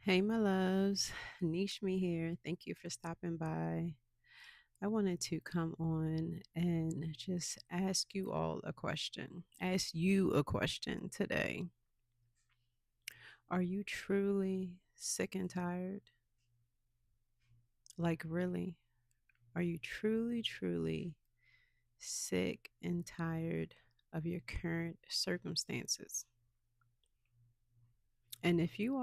Hey, my loves. Nishmi here. Thank you for stopping by. I wanted to come on and just ask you all a question. Ask you a question today. Are you truly sick and tired? Like, really? Are you truly sick and tired of your current circumstances? And if you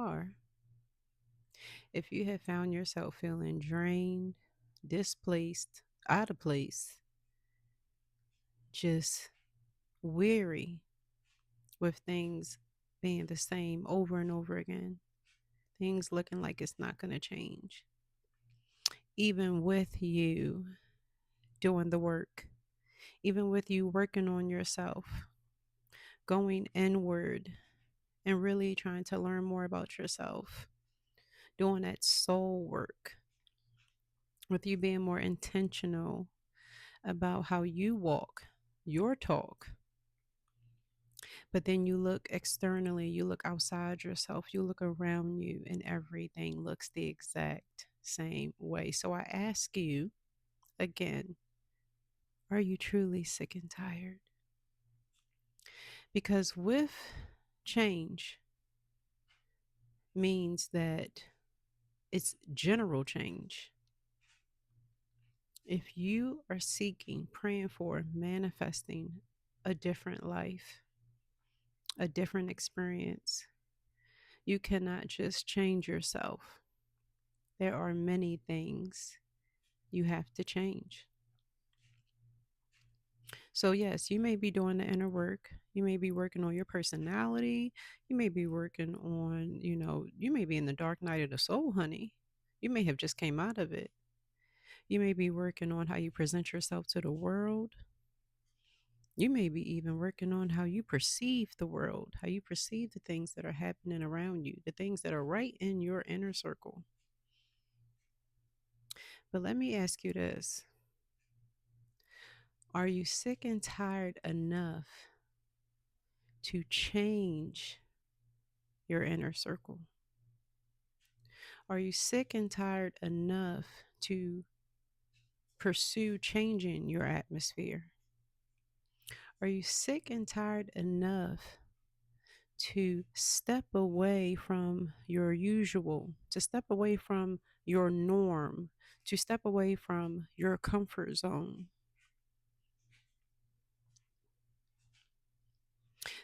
have found yourself feeling drained, displaced, out of place, just weary with things being the same over and over again, things looking like it's not going to change, even with you doing the work, even with you working on yourself, going inward and really trying to learn more about yourself, doing that soul work, with you being more intentional about how you walk your talk. But then you look externally, you look outside yourself, you look around you, and everything looks the exact same way. So I ask you again, are you truly sick and tired? Because with change means that it's general change. If you are seeking, praying for, manifesting a different life, a different experience, you cannot just change yourself. There are many things you have to change. So, yes, you may be doing the inner work. You may be working on your personality. You may be working on, you may be in the dark night of the soul, honey. You may have just came out of it. You may be working on how you present yourself to the world. You may be even working on how you perceive the world, how you perceive the things that are happening around you, the things that are right in your inner circle. But let me ask you this. Are you sick and tired enough to change your inner circle? Are you sick and tired enough to pursue changing your atmosphere? Are you sick and tired enough to step away from your usual, to step away from your norm, to step away from your comfort zone?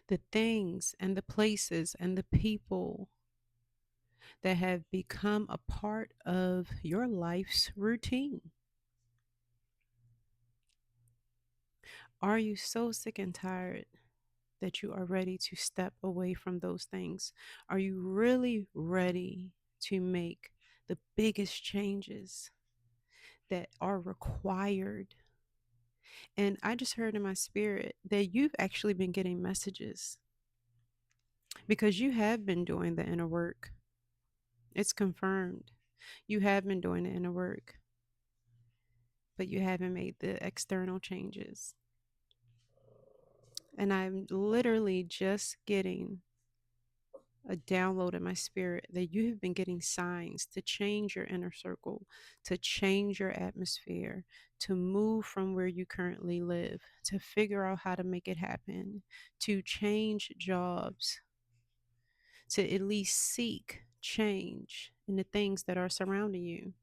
The things and the places and the people that have become a part of your life's routine. Are you so sick and tired that you are ready to step away from those things? Are you really ready to make the biggest changes that are required? And I just heard in my spirit that you've actually been getting messages because you have been doing the inner work. It's confirmed. You have been doing the inner work, but you haven't made the external changes. And I'm literally just getting a download in my spirit that you have been getting signs to change your inner circle, to change your atmosphere, to move from where you currently live, to figure out how to make it happen, to change jobs, to at least seek change in the things that are surrounding you,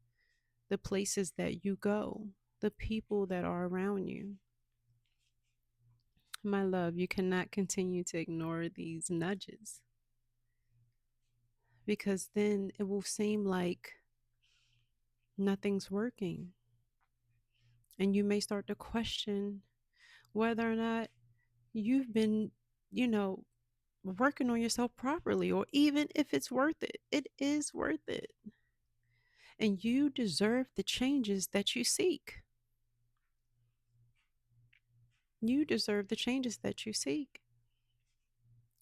the places that you go, the people that are around you. My love, you cannot continue to ignore these nudges because then it will seem like nothing's working. And you may start to question whether or not you've been, you know, working on yourself properly, or even if it's worth it. It is worth it. And you deserve the changes that you seek. You deserve the changes that you seek.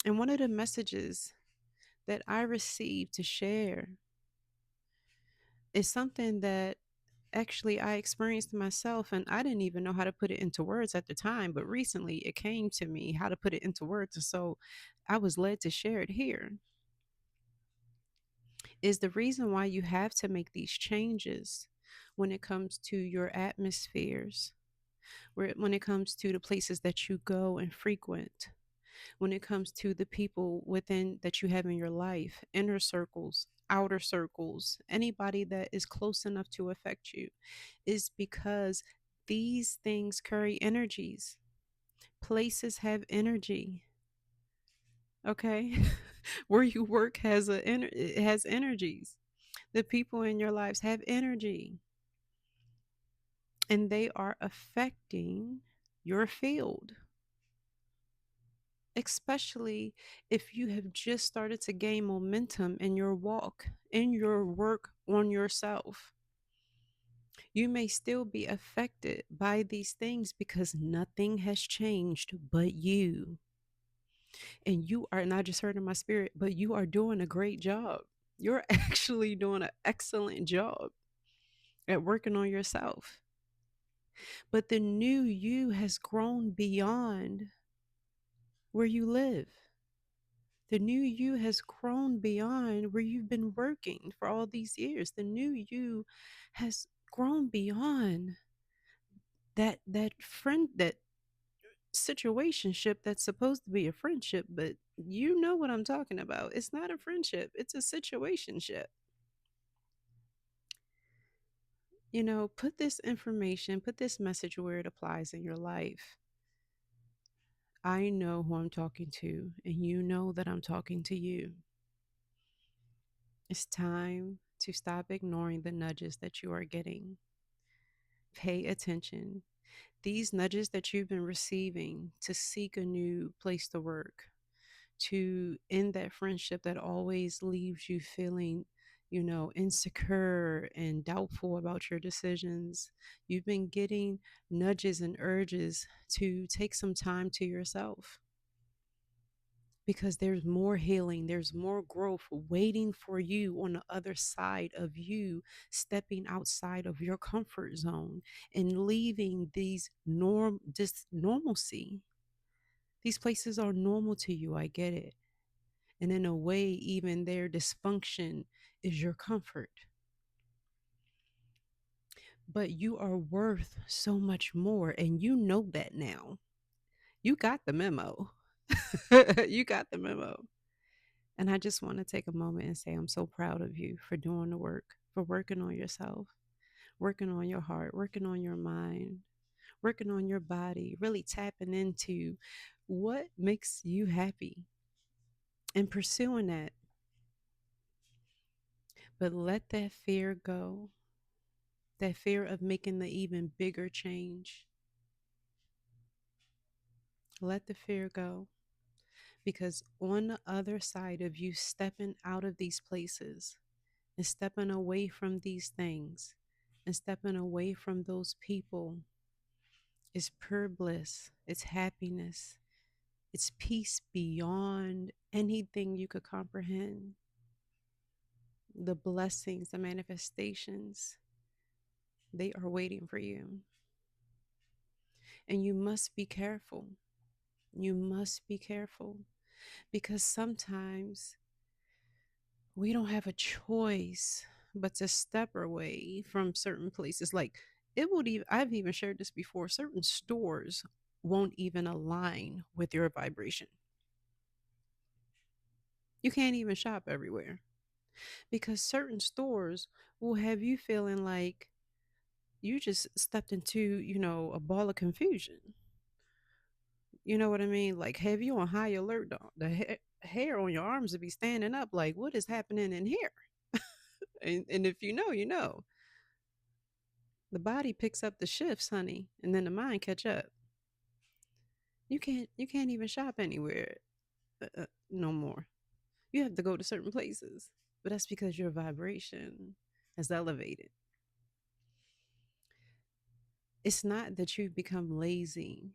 And one of the messages that I received to share is something that actually I experienced myself, and I didn't even know how to put it into words at the time, but recently it came to me how to put it into words, and so I was led to share it here. is the reason why you have to make these changes when it comes to your atmospheres, when it comes to the places that you go and frequent, when it comes to the people within that you have in your life, inner circles, outer circles, anybody that is close enough to affect you, is because these things carry energies. Places have energy. Okay. Where you work it has energies. The people in your lives have energy, and they are affecting your field, especially if you have just started to gain momentum in your walk, in your work on yourself. You may still be affected by these things because nothing has changed but you. And you are, and I just heard in my spirit, but you are doing a great job. You're actually doing an excellent job at working on yourself. But the new you has grown beyond where you live. The new you has grown beyond where you've been working for all these years. The new you has grown beyond that situationship that's supposed to be a friendship, but you know what I'm talking about. It's not a friendship, it's a situationship. Put this information, put this message where it applies in your life. I know who I'm talking to, and you know that I'm talking to you. It's time to stop ignoring the nudges that you are getting. Pay attention. These nudges that you've been receiving to seek a new place to work, to end that friendship that always leaves you feeling, insecure and doubtful about your decisions. You've been getting nudges and urges to take some time to yourself because there's more healing, there's more growth waiting for you on the other side of you stepping outside of your comfort zone and leaving this normalcy. These places are normal to you, I get it. And in a way, even their dysfunction is your comfort. But you are worth so much more, and you know that now. You got the memo. You got the memo. And I just want to take a moment and say I'm so proud of you for doing the work, for working on yourself, working on your heart, working on your mind, working on your body, really tapping into what makes you happy and pursuing that. But let that fear go, that fear of making the even bigger change. Let the fear go. Because on the other side of you stepping out of these places and stepping away from these things and stepping away from those people is pure bliss, it's happiness, it's peace beyond anything you could comprehend. The blessings, the manifestations, they are waiting for you. And you must be careful. You must be careful because sometimes we don't have a choice but to step away from certain places. Like I've even shared this before, certain stores won't even align with your vibration. You can't even shop everywhere because certain stores will have you feeling like you just stepped into, a ball of confusion. You know what I mean? Like have you on high alert. The hair on your arms to be standing up like what is happening in here? And if you know, you know. The body picks up the shifts, honey, and then the mind catch up. You can't even shop anywhere no more. You have to go to certain places. But that's because your vibration has elevated. It's not that you've become lazy.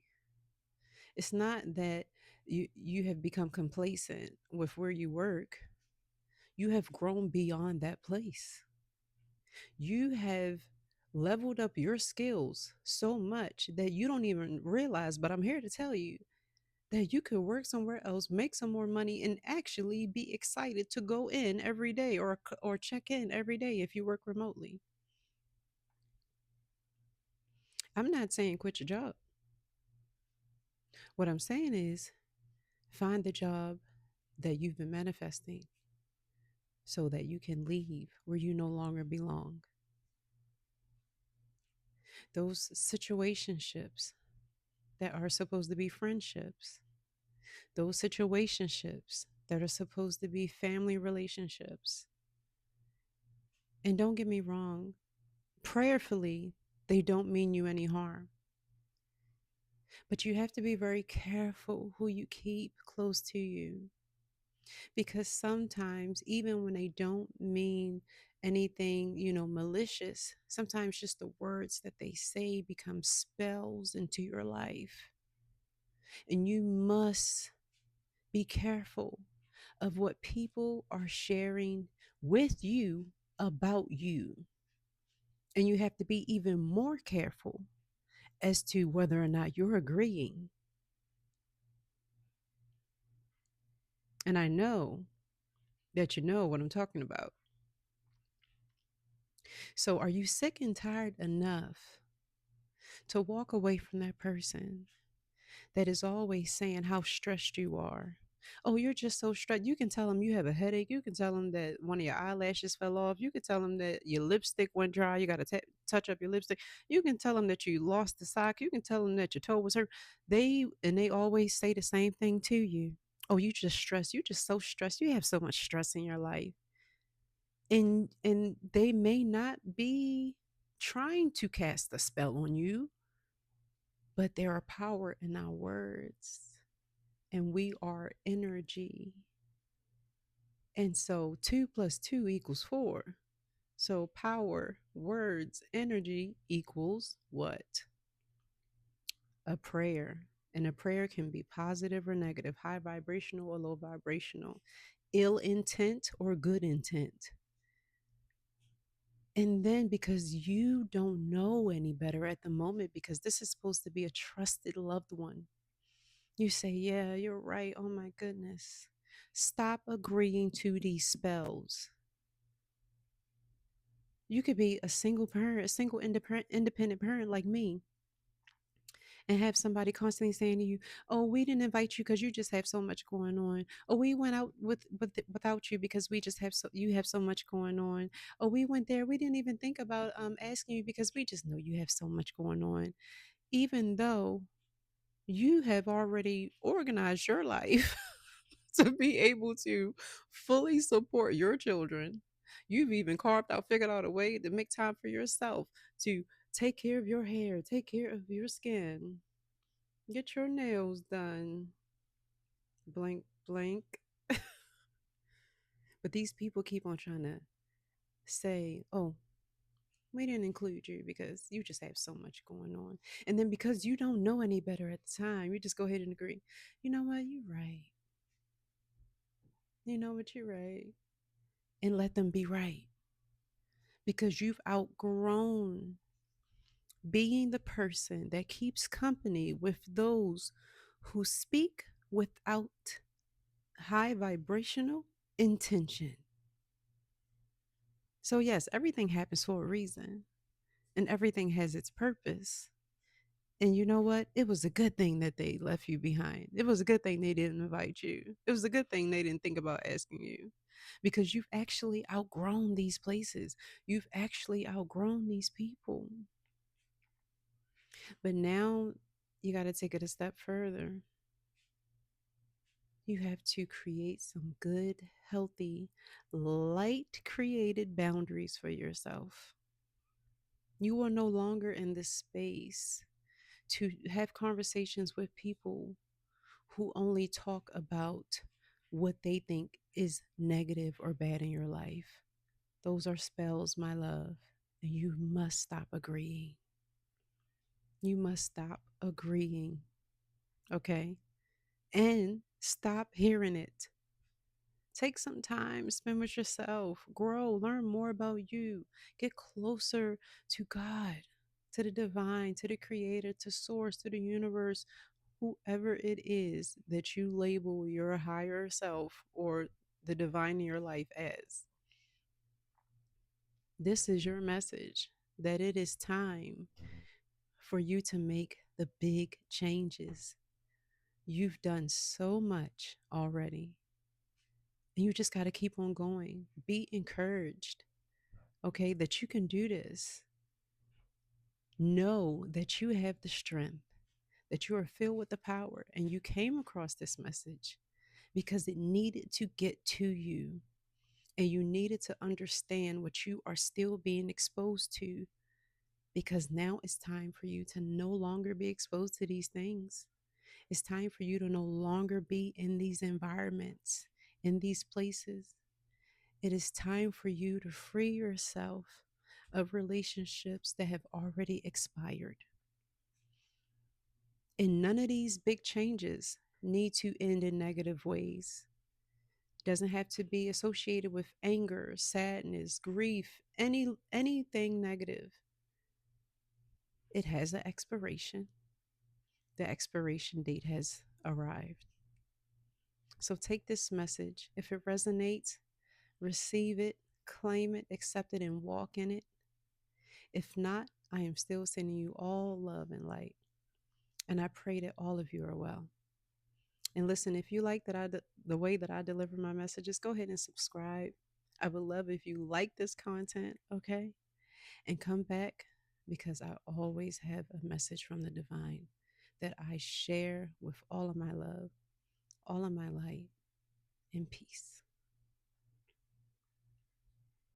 It's not that you have become complacent with where you work. You have grown beyond that place. You have leveled up your skills so much that you don't even realize, but I'm here to tell you that you could work somewhere else, make some more money, and actually be excited to go in every day or check in every day if you work remotely. I'm not saying quit your job. What I'm saying is find the job that you've been manifesting so that you can leave where you no longer belong. Those situationships that are supposed to be friendships, those situationships that are supposed to be family relationships. And don't get me wrong, prayerfully, they don't mean you any harm. But you have to be very careful who you keep close to you, because sometimes, even when they don't mean anything, malicious, sometimes just the words that they say become spells into your life. And you must be careful of what people are sharing with you about you. And you have to be even more careful as to whether or not you're agreeing. And I know that you know what I'm talking about. So, are you sick and tired enough to walk away from that person that is always saying how stressed you are? Oh, you're just so stressed. You can tell them you have a headache. You can tell them that one of your eyelashes fell off. You can tell them that your lipstick went dry. You got to touch up your lipstick. You can tell them that you lost the sock. You can tell them that your toe was hurt. They always say the same thing to you. Oh, you just stressed. You just so stressed. You have so much stress in your life. And they may not be trying to cast a spell on you, but there are power in our words, and we are energy. And so 2 plus 2 equals 4. So power, words, energy equals what? A prayer. And a prayer can be positive or negative, high vibrational or low vibrational, ill intent or good intent. And then, because you don't know any better at the moment, because this is supposed to be a trusted loved one, you say, yeah, you're right. Oh my goodness. Stop agreeing to these spells. You could be a single parent, a single independent parent like me, and have somebody constantly saying to you, "Oh, we didn't invite you because you just have so much going on. Oh, we went out without you because we just have you have so much going on. Oh, we went there. We didn't even think about asking you because we just know you have so much going on." Even though you have already organized your life to be able to fully support your children. You've even figured out a way to make time for yourself, to take care of your hair, take care of your skin, get your nails done, blank, blank. But these people keep on trying to say, oh, we didn't include you because you just have so much going on. And then because you don't know any better at the time, you just go ahead and agree. You know what? You're right. You know what? You're right. And let them be right, because you've outgrown being the person that keeps company with those who speak without high vibrational intention. So, yes, everything happens for a reason and everything has its purpose. And you know what? It was a good thing that they left you behind. It was a good thing they didn't invite you. It was a good thing they didn't think about asking you, because you've actually outgrown these places. You've actually outgrown these people. But now you got to take it a step further. You have to create some good, healthy, light created boundaries for yourself. You are no longer in this space to have conversations with people who only talk about what they think is negative or bad in your life. Those are spells, my love. And you must stop agreeing. You must stop agreeing. Okay? And stop hearing it. Take some time, spend with yourself, grow, learn more about you, get closer to God, to the divine, to the creator, to source, to the universe, whoever it is that you label your higher self or the divine in your life as. This is your message that it is time for you to make the big changes. You've done so much already, and you just got to keep on going. Be encouraged, okay, that you can do this. Know that you have the strength, that you are filled with the power, and you came across this message because it needed to get to you, and you needed to understand what you are still being exposed to, because now it's time for you to no longer be exposed to these things. It's time for you to no longer be in these environments, in these places. It is time for you to free yourself of relationships that have already expired. And none of these big changes need to end in negative ways. It doesn't have to be associated with anger, sadness, grief, anything negative. It has an expiration. The expiration date has arrived. So take this message. If it resonates, receive it, claim it, accept it, and walk in it. If not, I am still sending you all love and light. And I pray that all of you are well. And listen, if you like the way that I deliver my messages, go ahead and subscribe. I would love if you like this content, okay? And come back, because I always have a message from the divine that I share with all of my love, all of my light, and peace.